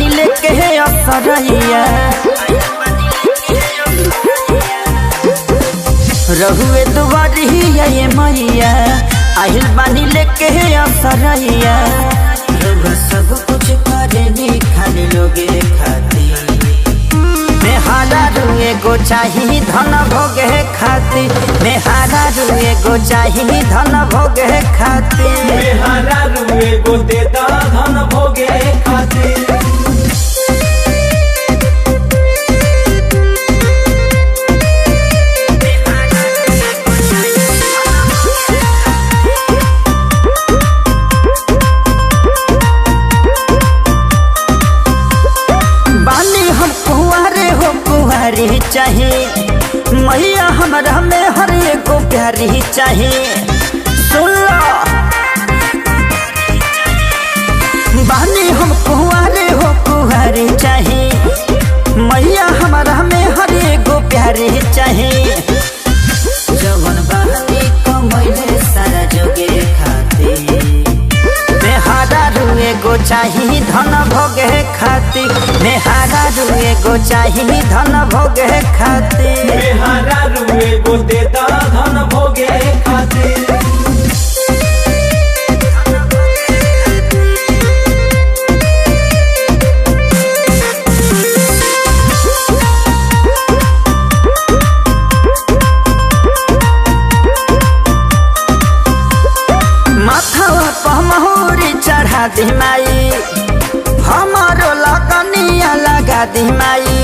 बानी लेके असरैया रहुए दुआरिया ये मैया आहिल बानी लेके असरैया सब कुछ करे खाली लोगे खाती मेहारा रुए गो चाही धन भोगे खाती मेहारा रुए गो चाही धन भोगे खाती मेहारा रुए गो देता धन भोगे खाती। चाहे मैया हमरा में हर एगो प्यारी चाहे सुन लो बानी हम कुंवारे हो कुंवारी चाहे मैया हमरा में हर एगो प्यारी चाहे जवन बानी कमैले सारा जोगे खाती मेहारा रुए गो चाही धन भोगे खाती मेहारा रुए गो चाही धन भोगे खाती मेहारा रुए गो देता धन भोगे खाती। माथवा पर महुरी चढ़ा दी माई हमारो लगनिया लगा दी माई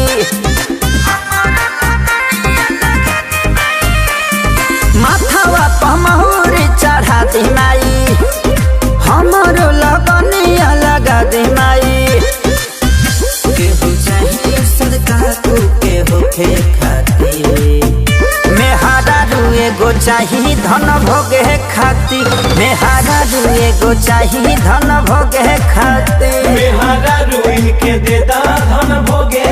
माथवा पर महुरी चढ़ा दी माई हमारो लगनिया लगा दी माई केहू चाहिए सरकार को केहू के खाती मेहारा रुए गो चाही धन भोगे खाती मेहारा रुए गो चाही धन भोगे खाती मेहारा रुई के देता धन भोगे।